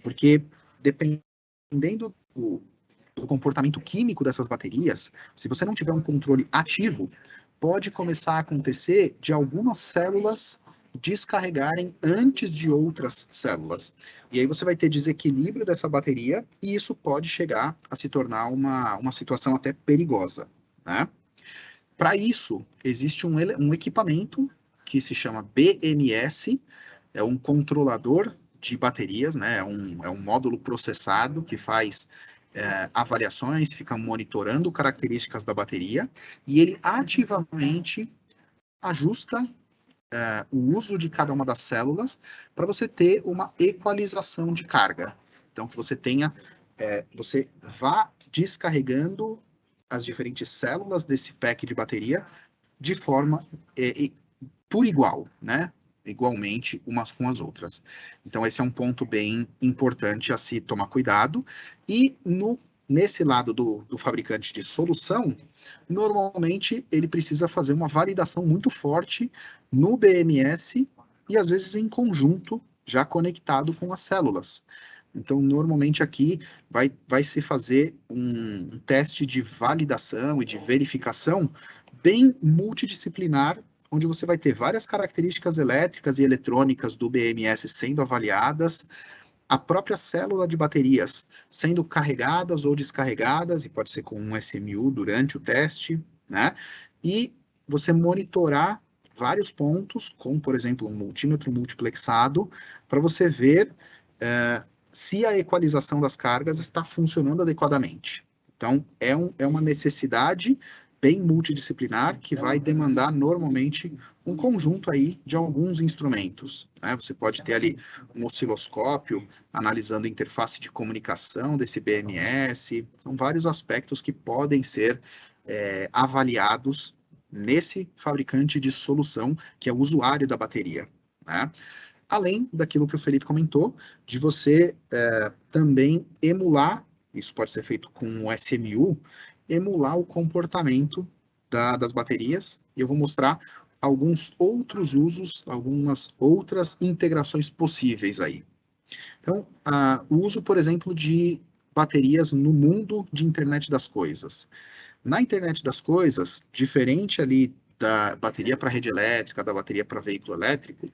Porque dependendo do comportamento químico dessas baterias, se você não tiver um controle ativo, pode começar a acontecer de algumas células descarregarem antes de outras células. E aí você vai ter desequilíbrio dessa bateria e isso pode chegar a se tornar uma situação até perigosa, né? Para isso, existe um equipamento que se chama BMS, é um controlador de baterias, né? É um módulo processado que faz avaliações, fica monitorando características da bateria e ele ativamente ajusta o uso de cada uma das células para você ter uma equalização de carga. Então, que você tenha, você vá descarregando as diferentes células desse pack de bateria de forma por igual, né? Igualmente umas com as outras. Então, esse é um ponto bem importante a se tomar cuidado. E nesse lado do fabricante de solução, normalmente ele precisa fazer uma validação muito forte no BMS e às vezes em conjunto, já conectado com as células. Então, normalmente aqui vai se fazer um teste de validação e de verificação bem multidisciplinar, onde você vai ter várias características elétricas e eletrônicas do BMS sendo avaliadas, a própria célula de baterias sendo carregadas ou descarregadas, e pode ser com um SMU durante o teste, né? E você monitorar vários pontos, como, por exemplo, um multímetro multiplexado, para você ver se a equalização das cargas está funcionando adequadamente. Então, é uma necessidade bem multidisciplinar que vai demandar normalmente um conjunto aí de alguns instrumentos, né? Você pode ter ali um osciloscópio analisando a interface de comunicação desse BMS, são vários aspectos que podem ser avaliados nesse fabricante de solução que é o usuário da bateria, né? Além daquilo que o Felipe comentou, de você também emular, isso pode ser feito com o SMU, emular o comportamento das baterias, e eu vou mostrar alguns outros usos, algumas outras integrações possíveis aí. Então, o uso, por exemplo, de baterias no mundo de internet das coisas. Na internet das coisas, diferente ali da bateria para rede elétrica, da bateria para veículo elétrico,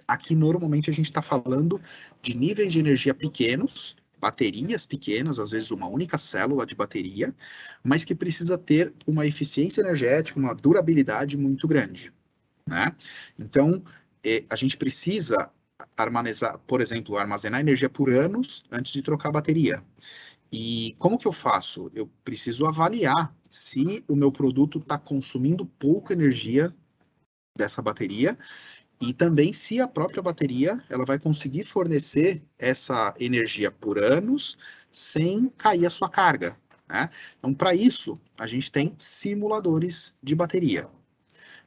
aqui normalmente a gente está falando de níveis de energia pequenos, baterias pequenas, às vezes uma única célula de bateria, mas que precisa ter uma eficiência energética, uma durabilidade muito grande, né? Então, a gente precisa armazenar, por exemplo, armazenar energia por anos antes de trocar a bateria. E como que eu faço? Eu preciso avaliar se o meu produto está consumindo pouca energia dessa bateria e também se a própria bateria ela vai conseguir fornecer essa energia por anos sem cair a sua carga, né? Então, para isso, a gente tem simuladores de bateria.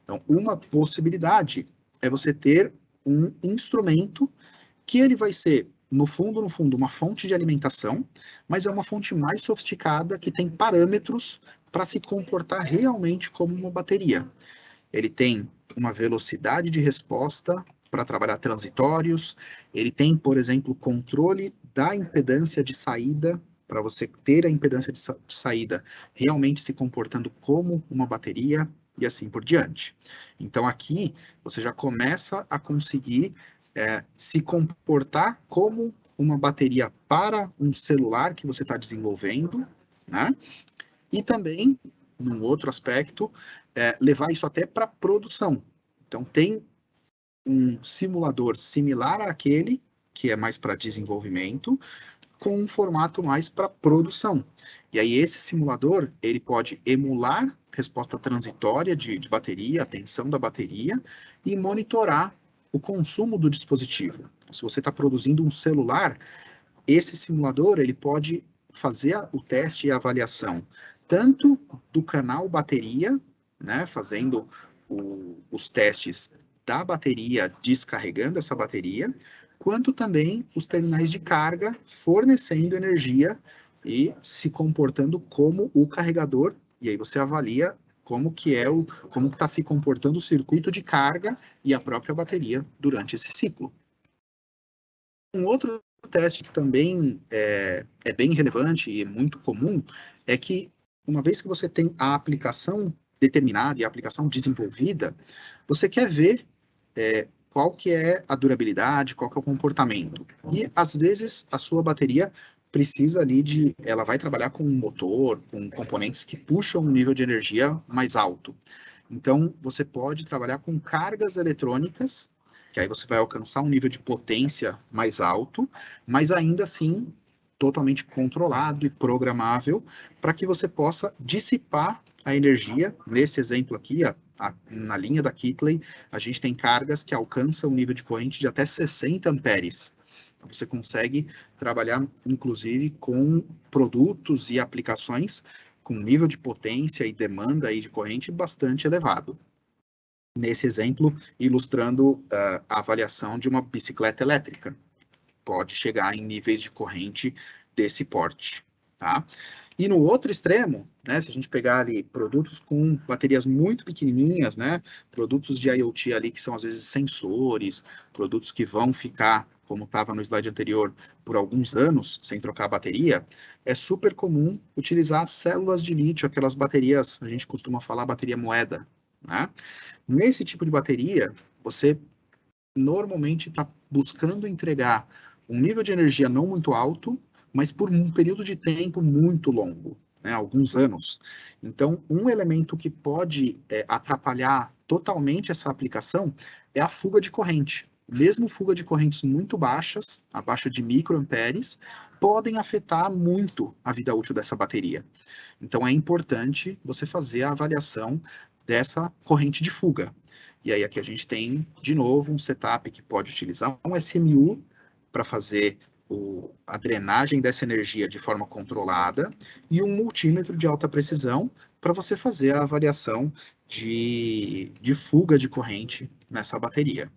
Então, uma possibilidade é você ter um instrumento que ele vai ser, no fundo, uma fonte de alimentação, mas é uma fonte mais sofisticada que tem parâmetros para se comportar realmente como uma bateria. Ele tem uma velocidade de resposta para trabalhar transitórios, ele tem, por exemplo, controle da impedância de saída, para você ter a impedância de saída realmente se comportando como uma bateria, e assim por diante. Então aqui você já começa a conseguir se comportar como uma bateria para um celular que você está desenvolvendo, né? E também, num outro aspecto, levar isso até para produção. Então, tem um simulador similar àquele, que é mais para desenvolvimento, com um formato mais para produção. E aí, esse simulador, ele pode emular resposta transitória de bateria, a tensão da bateria, e monitorar o consumo do dispositivo. Se você está produzindo um celular, esse simulador, ele pode fazer o teste e a avaliação tanto do canal bateria, né, fazendo os testes da bateria, descarregando essa bateria, quanto também os terminais de carga fornecendo energia e se comportando como o carregador, e aí você avalia como que está se comportando o circuito de carga e a própria bateria durante esse ciclo. Um outro teste que também é bem relevante e muito comum é que uma vez que você tem a aplicação determinada e a aplicação desenvolvida, você quer ver qual que é a durabilidade, qual que é o comportamento. E, às vezes, a sua bateria precisa ali ela vai trabalhar com um motor, com componentes que puxam um nível de energia mais alto. Então, você pode trabalhar com cargas eletrônicas, que aí você vai alcançar um nível de potência mais alto, mas ainda assim totalmente controlado e programável, para que você possa dissipar a energia. Nesse exemplo aqui, na linha da Keathley, a gente tem cargas que alcançam um nível de corrente de até 60 amperes. Então, você consegue trabalhar, inclusive, com produtos e aplicações com nível de potência e demanda aí de corrente bastante elevado. Nesse exemplo, ilustrando a avaliação de uma bicicleta elétrica. Pode chegar em níveis de corrente desse porte, tá? E no outro extremo, né, se a gente pegar ali produtos com baterias muito pequenininhas, né, produtos de IoT ali que são às vezes sensores, produtos que vão ficar, como estava no slide anterior, por alguns anos sem trocar a bateria, é super comum utilizar células de lítio, aquelas baterias, a gente costuma falar bateria moeda, né? Nesse tipo de bateria, você normalmente está buscando entregar um nível de energia não muito alto, mas por um período de tempo muito longo, né, alguns anos. Então, um elemento que pode atrapalhar totalmente essa aplicação é a fuga de corrente. Mesmo fuga de correntes muito baixas, abaixo de microamperes, podem afetar muito a vida útil dessa bateria. Então, é importante você fazer a avaliação dessa corrente de fuga. E aí aqui a gente tem, de novo, um setup que pode utilizar um SMU para fazer a drenagem dessa energia de forma controlada e um multímetro de alta precisão para você fazer a avaliação de fuga de corrente nessa bateria.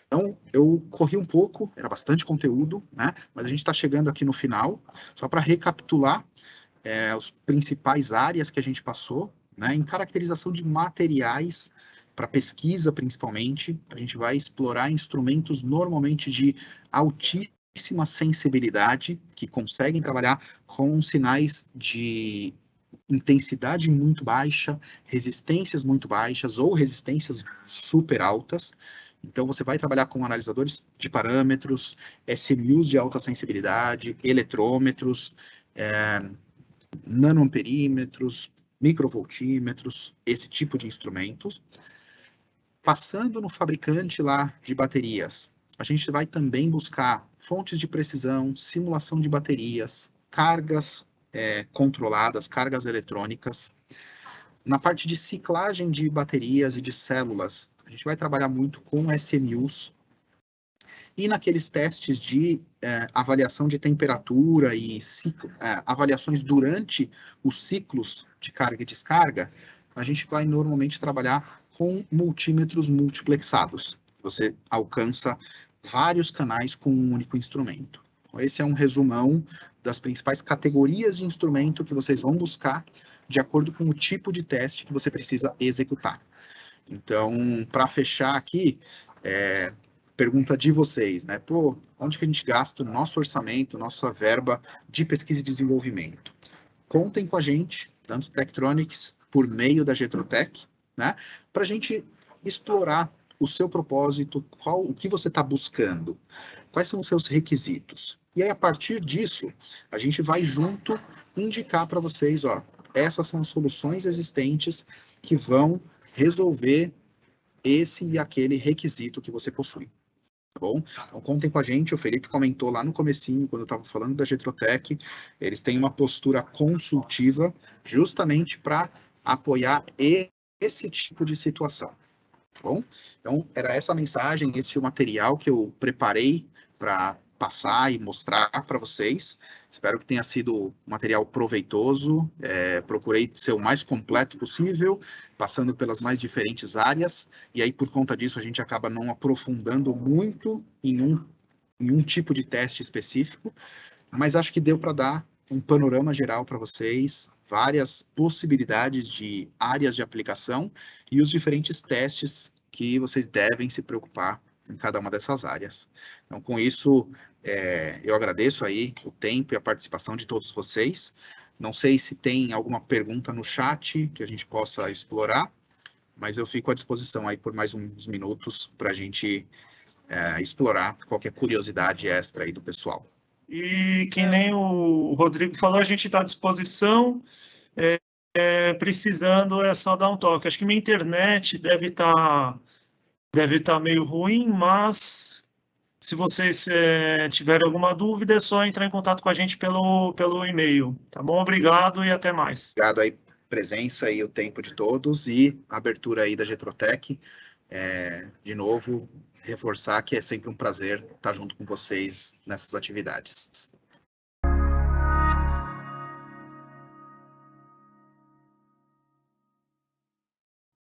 Então, eu corri um pouco, era bastante conteúdo, né? Mas a gente está chegando aqui no final, só para recapitular as principais áreas que a gente passou, né? Em caracterização de materiais, para pesquisa principalmente, a gente vai explorar instrumentos normalmente de altíssima sensibilidade, que conseguem trabalhar com sinais de intensidade muito baixa, resistências muito baixas ou resistências super altas. Então, você vai trabalhar com analisadores de parâmetros, SMUs de alta sensibilidade, eletrômetros, nanoamperímetros, microvoltímetros, esse tipo de instrumentos. Passando no fabricante lá de baterias, a gente vai também buscar fontes de precisão, simulação de baterias, cargas controladas, cargas eletrônicas. Na parte de ciclagem de baterias e de células, a gente vai trabalhar muito com SMUs. E naqueles testes de avaliação de temperatura e avaliações durante os ciclos de carga e descarga, a gente vai normalmente trabalhar com multímetros multiplexados. Você alcança vários canais com um único instrumento. Então, esse é um resumão das principais categorias de instrumento que vocês vão buscar de acordo com o tipo de teste que você precisa executar. Então, para fechar aqui, pergunta de vocês, né? Pô, onde que a gente gasta o nosso orçamento, nossa verba de pesquisa e desenvolvimento? Contem com a gente, tanto Tektronix, por meio da Getrotech, né? Para a gente explorar o seu propósito, o que você está buscando, quais são os seus requisitos. E aí, a partir disso, a gente vai junto indicar para vocês, ó, essas são as soluções existentes que vão resolver esse e aquele requisito que você possui. Tá bom? Então contem com a gente, o Felipe comentou lá no comecinho, quando eu estava falando da Getrotech, eles têm uma postura consultiva justamente para apoiar esse tipo de situação, tá bom? Então era essa mensagem, esse o material que eu preparei para passar e mostrar para vocês. Espero que tenha sido um material proveitoso, procurei ser o mais completo possível, passando pelas mais diferentes áreas, e aí por conta disso a gente acaba não aprofundando muito em um tipo de teste específico, mas acho que deu para dar um panorama geral para vocês, várias possibilidades de áreas de aplicação e os diferentes testes que vocês devem se preocupar em cada uma dessas áreas. Então, com isso, eu agradeço aí o tempo e a participação de todos vocês. Não sei se tem alguma pergunta no chat que a gente possa explorar. mas eu fico à disposição aí por mais uns minutos para a gente explorar qualquer curiosidade extra aí do pessoal.
E que nem o Rodrigo falou, a gente está à disposição. Precisando é só dar um toque. Acho que minha internet deve tá meio ruim, mas se vocês tiverem alguma dúvida, é só entrar em contato com a gente pelo e-mail. Tá bom? Obrigado e até mais.
Obrigado aí, presença e o tempo de todos e a abertura aí da Getrotech. De novo, reforçar que é sempre um prazer estar junto com vocês nessas atividades.